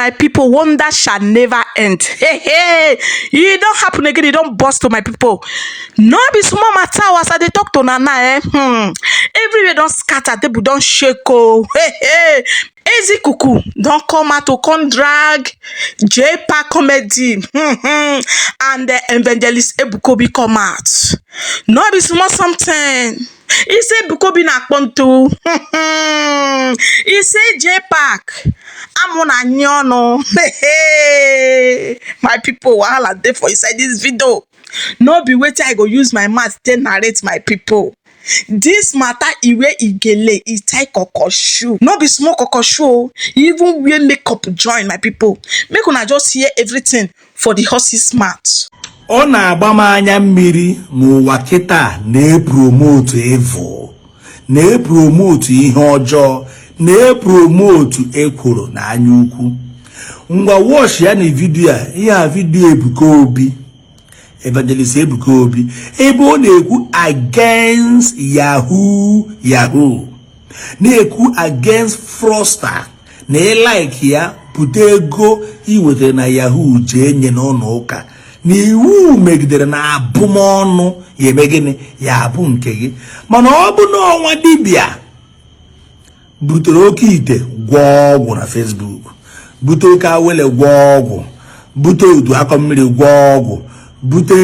my people, wonder shall never end. Hey, hey, it don't happen again, it don't burst to my people. No be small matter as I dey talk to Nana, everywhere don't scatter, table don't shake, oh. Hey, hey. Eze Ikuku don't come out to come drag Jpac comedy and the Evangelist Ebuka Obi come out. No be small something. He say Ebuka Obi na ponto. He say Jpac. I'm on a nyono. My people, wahala dey for inside this video. No be wetin I go use my mouth to narrate my people. This matter iwe igele is tie kokoshu. No be small kokoshu. Even wear makeup join my people. Make una just hear everything for the horse's mouth. Ọ na-agba m anya mmiri n'ụwa kịta na-epromote evil, na-epromote ihe ọjọọ, na-epromote ekworo na anya ukwu. Ngwa watch ya na video a, ihe video Ebuka Obi, Evangelist Ebuka Obi, ebe ọ na-ekwu against Yahoo, na-ekwu against fraudster, na like ya pụta ego iwetara na Yahoo jee nye n'ọnụ ụka. N'iwu megidere na abụmọnụ ya eme gịnị ya abụ nke gị, mana ọ bụ na ọnwa dibịa butere oke ite gwọọ ọgwụ na Facebook, bute oke awele gwọọ ọgwụ, bute udu akọ mmiri gwọọ ọgwụ, bute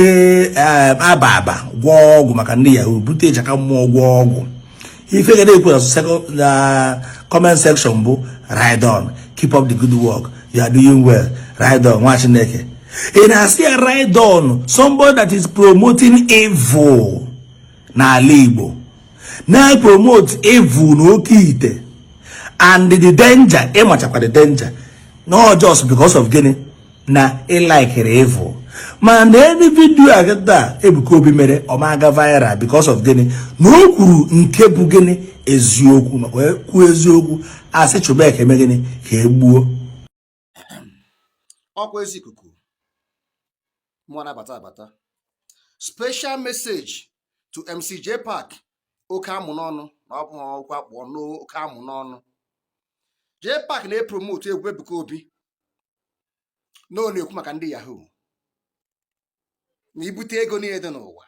aba gwọọ ọgwụ maka ndị Yahoo, bute ịchaka mmụọ gwọọ ọgwụ. Ife ga na-ekwu na comment section bụ ride on, keep up the good work, you are doing well, ride on, nwa Chineke. And I see a ride on somebody that is promoting evil na Igbo. Now promote evil no kite. And the danger, the danger. Not just because of gini na like evil. Man, any video I get that Ebuka Obi mere omaga viral because of gini. No kuru nke bu gini ezioku ma ku ezioku ase Jpac eme gini ka egbuo. Eze Ikuku. Mwana bata. Special message to MC Jpac. Oka munono. Na opu okwa kpo no oka munono. Jpac na promote egwu Ebuka Obi. No na-ekwu maka ndị Yahoo. Na ibute ego niile dị n'ụwa.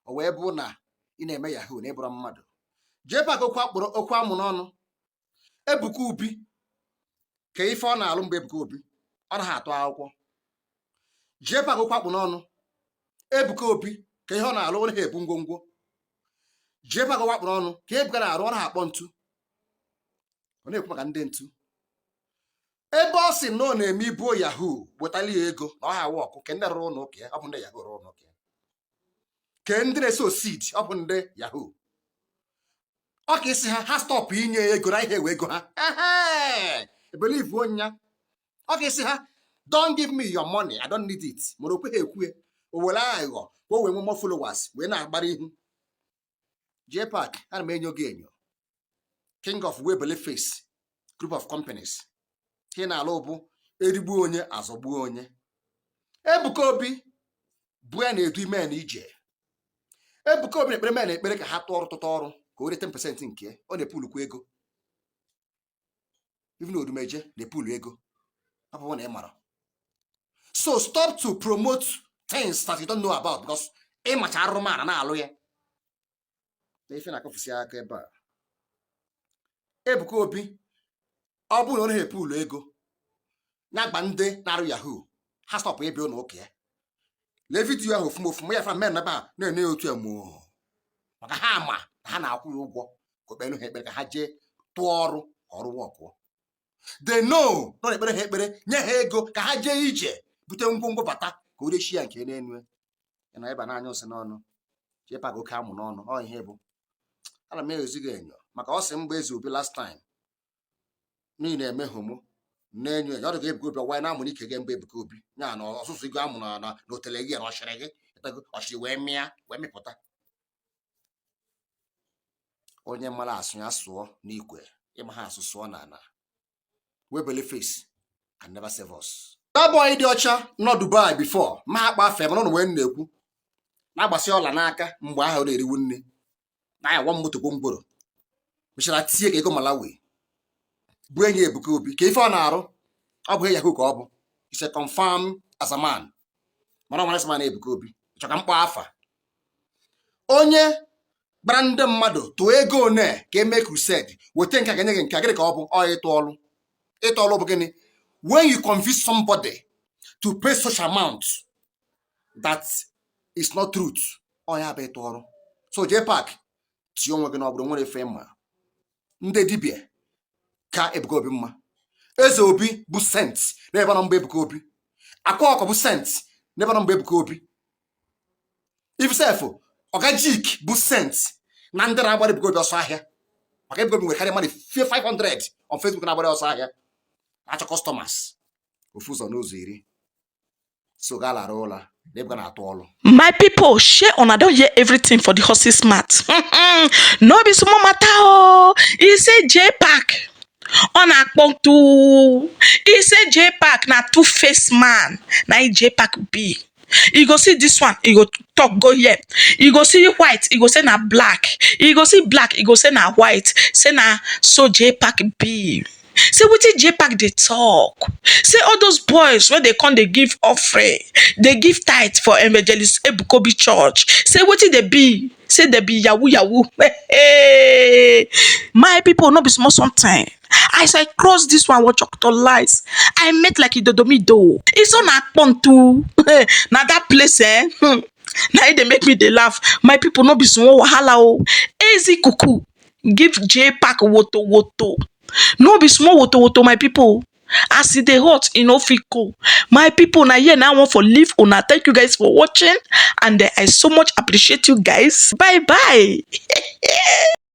O wee bụ na ị na-eme Yahoo na ịbụrụ mmadụ. Jpac okwa munono. Ebuka Obi ka ife ọ na-alụ mgbe Ebuka Obi ọ na-atụ akwụkwọ. Jpac okwu n'ọnụ. Ebuka Obi ka ihe ọ na-alụ ọ na-ebu ngwongwo. Jpac okwu n'ọnụ ka Ebuka na-arụ ọ na-akpọ ntu. Ọ na-ekwu maka ndị ntu. Ebe ọ sị na ọ na-eme ibu Yahoo wetali ego na ọ ha awa ọkụ ka ndị rụrụ ụlọ ụka ọ bụ ndị Yahoo rụrụ ụlọ ụka. Ka ndị na-eso seed ọ bụ ndị Yahoo. Ọ ka isi ha stop inye ego na ihe ewe ego ha. Believe onya. Ọ ka isi ha don't give me your money, I don't need it. Morokwe ekwe o wele aghọ ka o wee nwe more followers wee na-agbara ihu. Jpac ana m enyo gị enyo. King of Webele Face group of companies. Ihe na-alụ bụ erigbu onye azọgbuo onye. Ebuka Obi bụ ya na-edu ime na ije. Ebuka Obi na-ekpere men ekpere ka ha tụọ ọrụ ka o rete 10% nke ọ na-epulukwa ego. Even odumeje na-epulu ego. Ọ bụ na ị mara. So stop to promote things that you don't know about because ịmacha arụmana na-alụ ya. Ife na-akọfụsi aka ebe a. Ebuka Obi ọ bụ na ọ na-epu ụlọ ego na-agba ndị na-arụ Yahoo ha stọpụ ebe ụlọ ụka ya. Lee vidiyo ahụ ofumofu ya fra men ebe a na-ene otu emo maka ha ama ha na-akwụ ya ụgwọ ka okpere ha ekpere ka ha jee tụọ ọrụ wọkụ. They know nọ na-ekpere ha ekpere nye ha ego ka ha jee ije bute ngwongwo bata ka o rechi ya nke n'enu ya na ebe n'anya ose n'ọnụ. Jpac oke amụ n'ọnụ ọ ihe bụ ana m ezighị enyo maka ọ sị mgbe Eze Obi last time n'ihi na-eme homo na-enyo enyo ọ dị ka Ebuka Obi ọwa na-amụ n'ike gị mgbe Ebuka Obi ya na ọsụsụ ego amụ na otele gị na ọchịrị gị ọchịrị wee mịa wee mịpụta. Onye mara asụ ya sụọ n'ikwe ịma ha asụ sụọ na ana. Webele Face can never save us. That boy dị ọcha nọ Dubai before ma akpa afa mana ọ wee na-ekwu na-agbasi ọla n'aka mgbe ahụ na-eriwu nne na ya moto gwongworo mechara tie ka ego Malawi bụ enyi Ebuka Obi ka ife ọ na-arụ ọ bụ Yahoo ka ọ bụ. It's a confirm as a man. Mana ọ man Ebuka Obi. Chọka mkpọ afa. Onye gbara ndị mmadụ tụọ ego one ka eme crusade weta nke ga-enye gị nke gịnị ka ọ bụ ọ ịtụ ọlụ. Ịtụ ọlụ bụ gịnị? When you convince somebody to pay such amount that is not truth, ọ ya bụ ịtụ ọlụ. So Jpac tie onwe gị na ọ bụrụ nwere efe mma. Ndị dibịa ka Ebuka Obi mma. Eze Obi bụ sent n'ebe nọ mgbe Ebuka Obi. Akwa ọkọ bụ sent n'ebe nọ mgbe Ebuka Obi. Ifsef Jpac bụ sent na ndị na-agbara Ebuka Obi ọsọ ahịa. Maka Ebuka Obi nwere karịa mmadụ 500 on Facebook na-agbara ọsọ ahịa. Achọ customers. Ofu ụzọ n'ụzọ iri. So ga lara ụla. Ebuka na-atụ ọlụ. My people, share on. I don't hear everything for the horse's mouth. No be small matter. Oh, he say Jpac on a to. He say Jpac na two-faced man. Na Jpac be. You go see this one, you go talk, go here. You go see white, you go say na black. You go see black, you go say na white. Say na so Jpac be. Say wetin Jpac dey talk. Say all those boys when they come they give offering, they give tithe for Evangelist Ebuka Obi church. Say wetin they be? Say they be yahoo yahoo. Hey, my people no be small something. As I cross this one, watch Dr. Lies. I met like Idodomido. It's on a too. Now that place, now they make me they laugh. My people no be small wahala. Oh, Eze Ikuku give Jpac woto. No be small woto, my people. As e dey hot, e no fit cool. My people, na here now I want for leave una. Thank you guys for watching, and I so much appreciate you guys. Bye bye.